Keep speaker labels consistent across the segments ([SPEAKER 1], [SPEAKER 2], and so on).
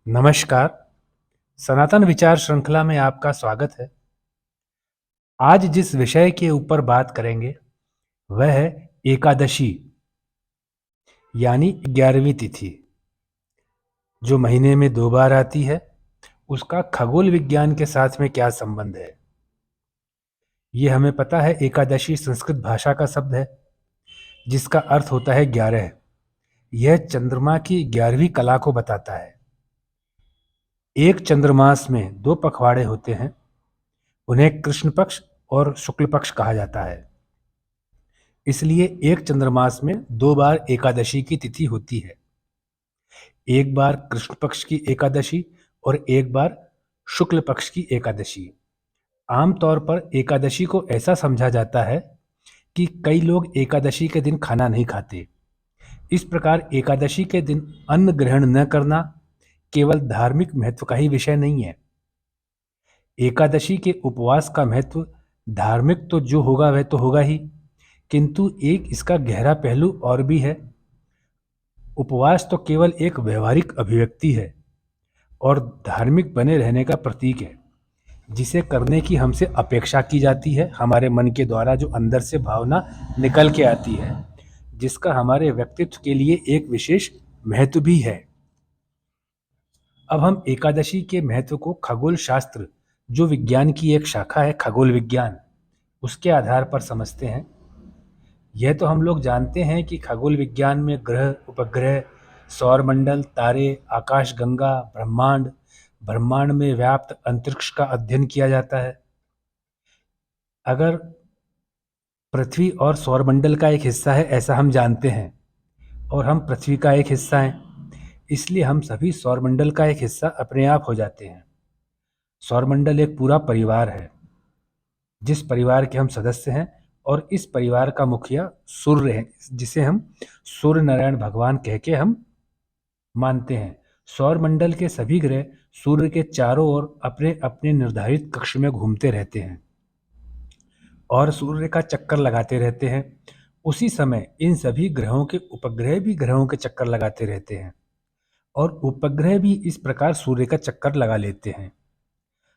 [SPEAKER 1] नमस्कार। सनातन विचार श्रृंखला में आपका स्वागत है। आज जिस विषय के ऊपर बात करेंगे वह है एकादशी यानी 11वीं तिथि, जो महीने में 2 बार आती है। उसका खगोल विज्ञान के साथ में क्या संबंध है, ये हमें पता है। एकादशी संस्कृत भाषा का शब्द है जिसका अर्थ होता है 11। यह चंद्रमा की 11वीं कला को बताता है। एक चंद्रमास में 2 पखवाड़े होते हैं, उन्हें कृष्ण पक्ष और शुक्ल पक्ष कहा जाता है। इसलिए एक चंद्रमास में 2 बार एकादशी की तिथि होती है। एक बार कृष्ण पक्ष की एकादशी और एक बार शुक्ल पक्ष की एकादशी। आमतौर पर एकादशी को ऐसा समझा जाता है कि कई लोग एकादशी के दिन खाना नहीं खाते। इस प्रकार एकादशी के दिन अन्न ग्रहण न करना केवल धार्मिक महत्व का ही विषय नहीं है। एकादशी के उपवास का महत्व धार्मिक तो जो होगा वह तो होगा ही, किंतु एक इसका गहरा पहलू और भी है। उपवास तो केवल एक व्यवहारिक अभिव्यक्ति है और धार्मिक बने रहने का प्रतीक है, जिसे करने की हमसे अपेक्षा की जाती है। हमारे मन के द्वारा जो अंदर से भावना निकल के आती है, जिसका हमारे व्यक्तित्व के लिए एक विशेष महत्व भी है। अब हम एकादशी के महत्व को खगोल शास्त्र, जो विज्ञान की एक शाखा है खगोल विज्ञान, उसके आधार पर समझते हैं। यह तो हम लोग जानते हैं कि खगोल विज्ञान में ग्रह, उपग्रह, सौरमंडल, तारे, आकाशगंगा, ब्रह्मांड, ब्रह्मांड में व्याप्त अंतरिक्ष का अध्ययन किया जाता है। अगर पृथ्वी और सौरमंडल का एक हिस्सा है ऐसा हम जानते हैं, और हम पृथ्वी का एक हिस्सा हैं, इसलिए हम सभी सौरमंडल का एक हिस्सा अपने आप हो जाते हैं। सौरमंडल एक पूरा परिवार है, जिस परिवार के हम सदस्य हैं, और इस परिवार का मुखिया सूर्य है, जिसे हम सूर्य नारायण भगवान कह के हम मानते हैं। सौरमंडल के सभी ग्रह सूर्य के चारों ओर अपने अपने निर्धारित कक्ष में घूमते रहते हैं और सूर्य का चक्कर लगाते रहते हैं। उसी समय इन सभी ग्रहों के उपग्रह भी ग्रहों के चक्कर लगाते रहते हैं और उपग्रह भी इस प्रकार सूर्य का चक्कर लगा लेते हैं।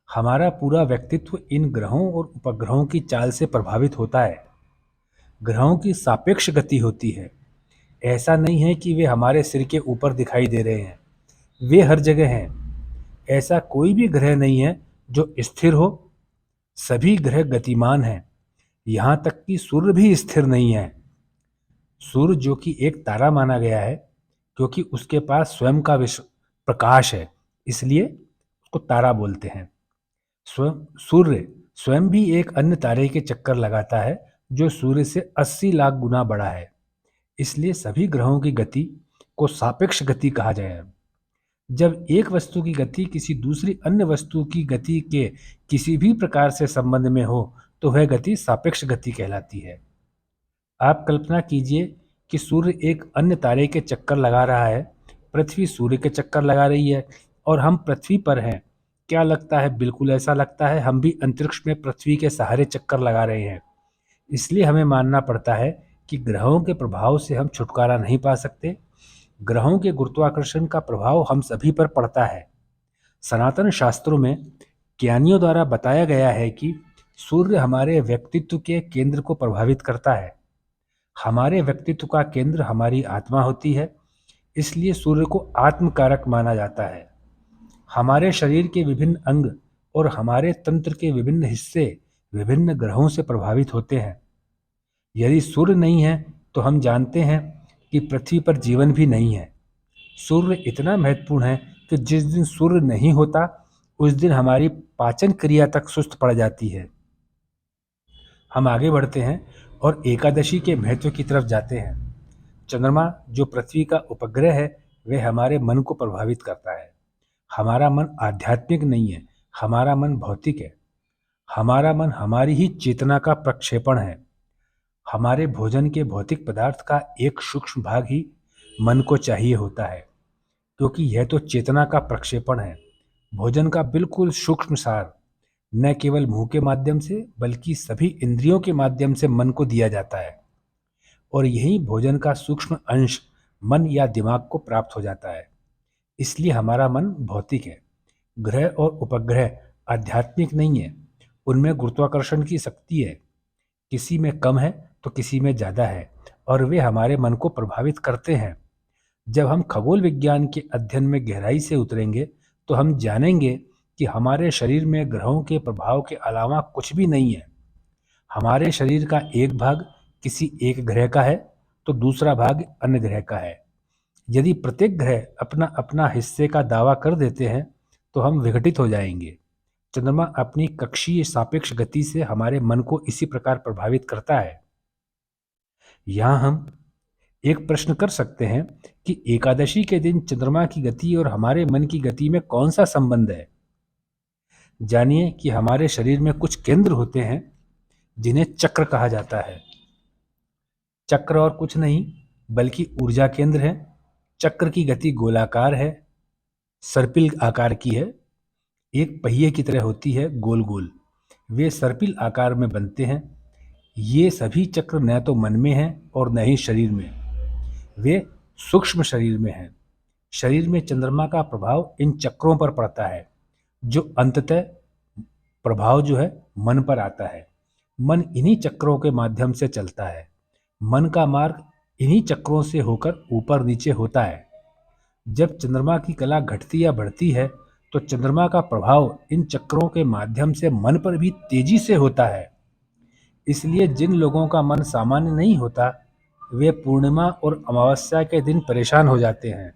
[SPEAKER 1] हमारा पूरा व्यक्तित्व इन ग्रहों और उपग्रहों की चाल से प्रभावित होता है। ग्रहों की सापेक्ष गति होती है। ऐसा नहीं है कि वे हमारे सिर के ऊपर दिखाई दे रहे हैं, वे हर जगह हैं। ऐसा कोई भी ग्रह नहीं है जो स्थिर हो, सभी ग्रह गतिमान हैं। यहाँ तक कि सूर्य भी स्थिर नहीं है। सूर्य, जो कि एक तारा माना गया है क्योंकि उसके पास स्वयं का विश्व प्रकाश है, इसलिए उसको तारा बोलते हैं। सूर्य स्वयं भी एक अन्य तारे के चक्कर लगाता है जो सूर्य से 80 लाख गुना बड़ा है। इसलिए सभी ग्रहों की गति को सापेक्ष गति कहा जाए। जब एक वस्तु की गति किसी दूसरी अन्य वस्तु की गति के किसी भी प्रकार से संबंध में हो तो वह गति सापेक्ष गति कहलाती है। आप कल्पना कीजिए कि सूर्य एक अन्य तारे के चक्कर लगा रहा है, पृथ्वी सूर्य के चक्कर लगा रही है और हम पृथ्वी पर हैं। क्या लगता है? बिल्कुल ऐसा लगता है, हम भी अंतरिक्ष में पृथ्वी के सहारे चक्कर लगा रहे हैं। इसलिए हमें मानना पड़ता है कि ग्रहों के प्रभाव से हम छुटकारा नहीं पा सकते। ग्रहों के गुरुत्वाकर्षण का प्रभाव हम सभी पर पड़ता है। सनातन शास्त्रों में ज्ञानियों द्वारा बताया गया है कि सूर्य हमारे व्यक्तित्व के केंद्र को प्रभावित करता है। हमारे व्यक्तित्व का केंद्र हमारी आत्मा होती है, इसलिए सूर्य को आत्मकारक माना जाता है। हमारे शरीर के विभिन्न अंग और हमारे तंत्र के विभिन्न हिस्से विभिन्न ग्रहों से प्रभावित होते हैं। यदि सूर्य नहीं है तो हम जानते हैं कि पृथ्वी पर जीवन भी नहीं है। सूर्य इतना महत्वपूर्ण है कि जिस दिन सूर्य नहीं होता उस दिन हमारी पाचन क्रिया तक सुस्त पड़ जाती है। हम आगे बढ़ते हैं और एकादशी के महत्व की तरफ जाते हैं। चंद्रमा, जो पृथ्वी का उपग्रह है, वह हमारे मन को प्रभावित करता है। हमारा मन आध्यात्मिक नहीं है, हमारा मन भौतिक है। हमारा मन हमारी ही चेतना का प्रक्षेपण है। हमारे भोजन के भौतिक पदार्थ का एक सूक्ष्म भाग ही मन को चाहिए होता है, क्योंकि यह तो चेतना का प्रक्षेपण है। भोजन का बिल्कुल सूक्ष्म सार न केवल मुंह के माध्यम से बल्कि सभी इंद्रियों के माध्यम से मन को दिया जाता है और यही भोजन का सूक्ष्म अंश मन या दिमाग को प्राप्त हो जाता है। इसलिए हमारा मन भौतिक है। ग्रह और उपग्रह आध्यात्मिक नहीं है। उनमें गुरुत्वाकर्षण की शक्ति है, किसी में कम है तो किसी में ज़्यादा है, और वे हमारे मन को प्रभावित करते हैं। जब हम खगोल विज्ञान के अध्ययन में गहराई से उतरेंगे तो हम जानेंगे कि हमारे शरीर में ग्रहों के प्रभाव के अलावा कुछ भी नहीं है। हमारे शरीर का एक भाग किसी एक ग्रह का है तो दूसरा भाग अन्य ग्रह का है। यदि प्रत्येक ग्रह अपना अपना हिस्से का दावा कर देते हैं तो हम विघटित हो जाएंगे। चंद्रमा अपनी कक्षीय सापेक्ष गति से हमारे मन को इसी प्रकार प्रभावित करता है। यहाँ हम एक प्रश्न कर सकते हैं कि एकादशी के दिन चंद्रमा की गति और हमारे मन की गति में कौन सा संबंध है। जानिए कि हमारे शरीर में कुछ केंद्र होते हैं जिन्हें चक्र कहा जाता है। चक्र और कुछ नहीं बल्कि ऊर्जा केंद्र है। चक्र की गति गोलाकार है, सर्पिल आकार की है, एक पहिए की तरह होती है, गोल गोल। वे सर्पिल आकार में बनते हैं। ये सभी चक्र न तो मन में हैं और न ही शरीर में, वे सूक्ष्म शरीर में हैं। शरीर में चंद्रमा का प्रभाव इन चक्रों पर पड़ता है, जो अंततः प्रभाव जो है मन पर आता है। मन इन्हीं चक्रों के माध्यम से चलता है। मन का मार्ग इन्हीं चक्रों से होकर ऊपर नीचे होता है। जब चंद्रमा की कला घटती या बढ़ती है तो चंद्रमा का प्रभाव इन चक्रों के माध्यम से मन पर भी तेजी से होता है। इसलिए जिन लोगों का मन सामान्य नहीं होता वे पूर्णिमा और अमावस्या के दिन परेशान हो जाते हैं।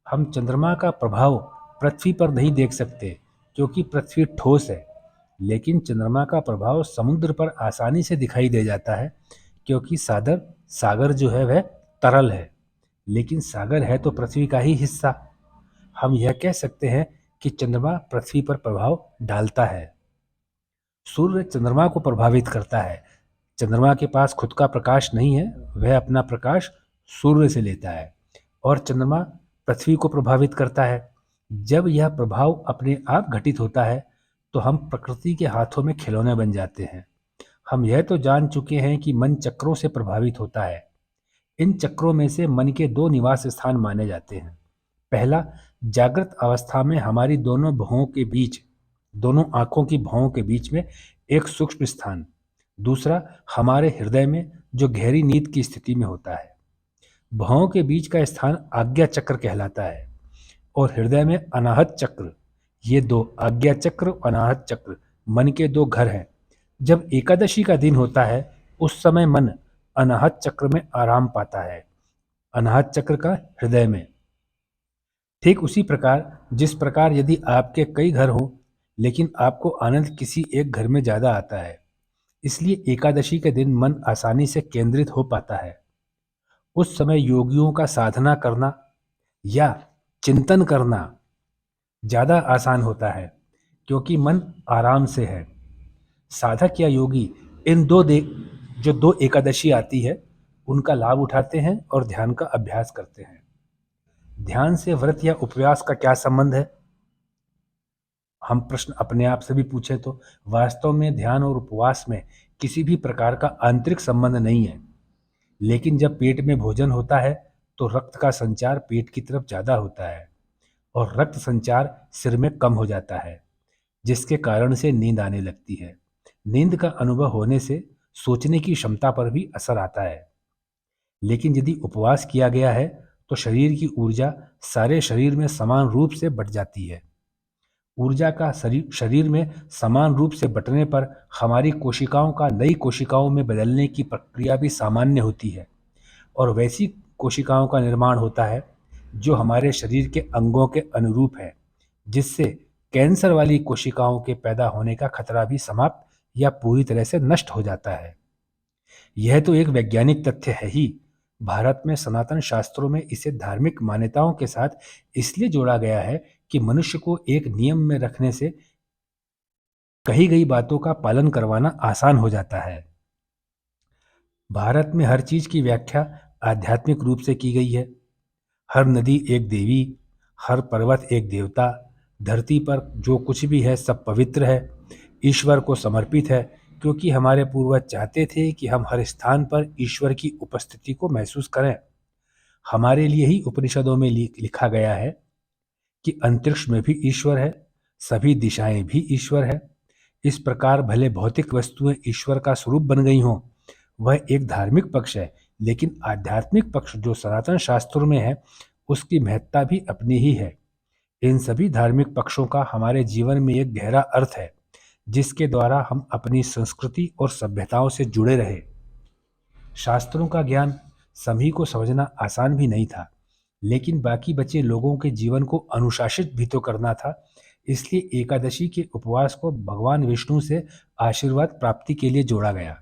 [SPEAKER 1] हम चंद्रमा का प्रभाव पृथ्वी पर नहीं देख सकते क्योंकि पृथ्वी ठोस है, लेकिन चंद्रमा का प्रभाव समुद्र पर आसानी से दिखाई दे जाता है क्योंकि सागर जो है वह तरल है, लेकिन सागर है तो पृथ्वी का ही हिस्सा। हम यह कह सकते हैं कि चंद्रमा पृथ्वी पर प्रभाव डालता है। सूर्य चंद्रमा को प्रभावित करता है। चंद्रमा के पास खुद का प्रकाश नहीं है, वह अपना प्रकाश सूर्य से लेता है और चंद्रमा पृथ्वी को प्रभावित करता है। जब यह प्रभाव अपने आप घटित होता है तो हम प्रकृति के हाथों में खिलौने बन जाते हैं। हम यह तो जान चुके हैं कि मन चक्रों से प्रभावित होता है। इन चक्रों में से मन के दो निवास स्थान माने जाते हैं। पहला, जागृत अवस्था में हमारी दोनों आंखों की भौं के बीच में एक सूक्ष्म स्थान। दूसरा, हमारे हृदय में जो गहरी नींद की स्थिति में होता है। भौं के बीच का स्थान आज्ञा चक्र कहलाता है और हृदय में अनाहत चक्र। ये दो, आज्ञा चक्र और अनाहत चक्र, मन के दो घर हैं। जब एकादशी का दिन होता है उस समय मन अनाहत चक्र में आराम पाता है, अनाहत चक्र का हृदय में। ठीक उसी प्रकार जिस प्रकार यदि आपके कई घर हों लेकिन आपको आनंद किसी एक घर में ज़्यादा आता है, इसलिए एकादशी के दिन मन आसानी से केंद्रित हो पाता है। उस समय योगियों का साधना करना या चिंतन करना ज़्यादा आसान होता है क्योंकि मन आराम से है। साधक या योगी इन जो दो एकादशी आती है उनका लाभ उठाते हैं और ध्यान का अभ्यास करते हैं। ध्यान से व्रत या उपवास का क्या संबंध है? हम प्रश्न अपने आप से भी पूछें तो वास्तव में ध्यान और उपवास में किसी भी प्रकार का आंतरिक संबंध नहीं है, लेकिन जब पेट में भोजन होता है तो रक्त का संचार पेट की तरफ ज़्यादा होता है और रक्त संचार सिर में कम हो जाता है, जिसके कारण से नींद आने लगती है। नींद का अनुभव होने से सोचने की क्षमता पर भी असर आता है। लेकिन यदि उपवास किया गया है तो शरीर की ऊर्जा सारे शरीर में समान रूप से बट जाती है। ऊर्जा का शरीर में समान रूप से बंटने पर हमारी कोशिकाओं का नई कोशिकाओं में बदलने की प्रक्रिया भी सामान्य होती है और वैसी कोशिकाओं का निर्माण होता है जो हमारे शरीर के अंगों के अनुरूप है, जिससे कैंसर वाली कोशिकाओं के पैदा होने का खतरा भी समाप्त या पूरी तरह से नष्ट हो जाता है। यह तो एक वैज्ञानिक तथ्य है ही। भारत में सनातन शास्त्रों में इसे धार्मिक मान्यताओं के साथ इसलिए जोड़ा गया है कि मनुष्य को एक नियम में रखने से कही गई बातों का पालन करवाना आसान हो जाता है। भारत में हर चीज की व्याख्या आध्यात्मिक रूप से की गई है। हर नदी एक देवी, हर पर्वत एक देवता, धरती पर जो कुछ भी है सब पवित्र है, ईश्वर को समर्पित है, क्योंकि हमारे पूर्वज चाहते थे कि हम हर स्थान पर ईश्वर की उपस्थिति को महसूस करें। हमारे लिए ही उपनिषदों में लिखा गया है कि अंतरिक्ष में भी ईश्वर है, सभी दिशाएं भी ईश्वर है। इस प्रकार भले भौतिक वस्तुएं ईश्वर का स्वरूप बन गई हों, वह एक धार्मिक पक्ष है, लेकिन आध्यात्मिक पक्ष जो सनातन शास्त्रों में है, उसकी महत्ता भी अपनी ही है। इन सभी धार्मिक पक्षों का हमारे जीवन में एक गहरा अर्थ है, जिसके द्वारा हम अपनी संस्कृति और सभ्यताओं से जुड़े रहे। शास्त्रों का ज्ञान सभी को समझना आसान भी नहीं था, लेकिन बाकी बचे लोगों के जीवन को अनुशासित भी तो करना था। इसलिए एकादशी के उपवास को भगवान विष्णु से आशीर्वाद प्राप्ति के लिए जोड़ा गया।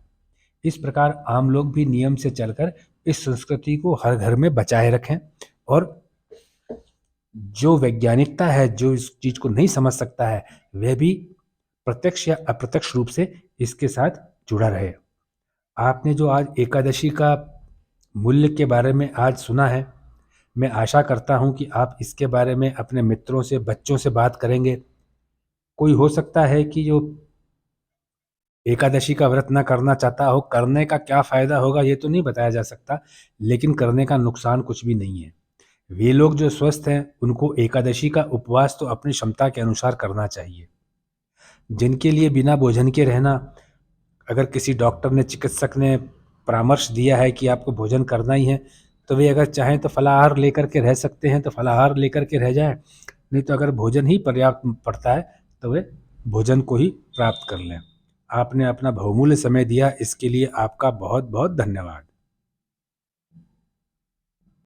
[SPEAKER 1] इस प्रकार आम लोग भी नियम से चलकर इस संस्कृति को हर घर में बचाए रखें, और जो वैज्ञानिकता है, जो इस चीज को नहीं समझ सकता है, वह भी प्रत्यक्ष या अप्रत्यक्ष रूप से इसके साथ जुड़ा रहे। आपने जो आज एकादशी का मूल्य के बारे में आज सुना है, मैं आशा करता हूं कि आप इसके बारे में अपने मित्रों से, बच्चों से बात करेंगे। कोई हो सकता है कि जो एकादशी का व्रत ना करना चाहता हो, करने का क्या फायदा होगा ये तो नहीं बताया जा सकता, लेकिन करने का नुकसान कुछ भी नहीं है। वे लोग जो स्वस्थ हैं, उनको एकादशी का उपवास तो अपनी क्षमता के अनुसार करना चाहिए। जिनके लिए बिना भोजन के रहना, अगर किसी डॉक्टर ने, चिकित्सक ने परामर्श दिया है कि आपको भोजन करना ही है, तो वे अगर चाहें तो फलाहार लेकर के रह सकते हैं, तो फलाहार लेकर के रह जाएं। नहीं तो अगर भोजन ही पर्याप्त पड़ता है तो वे भोजन को ही प्राप्त कर लें। आपने अपना बहुमूल्य समय दिया, इसके लिए आपका बहुत बहुत धन्यवाद।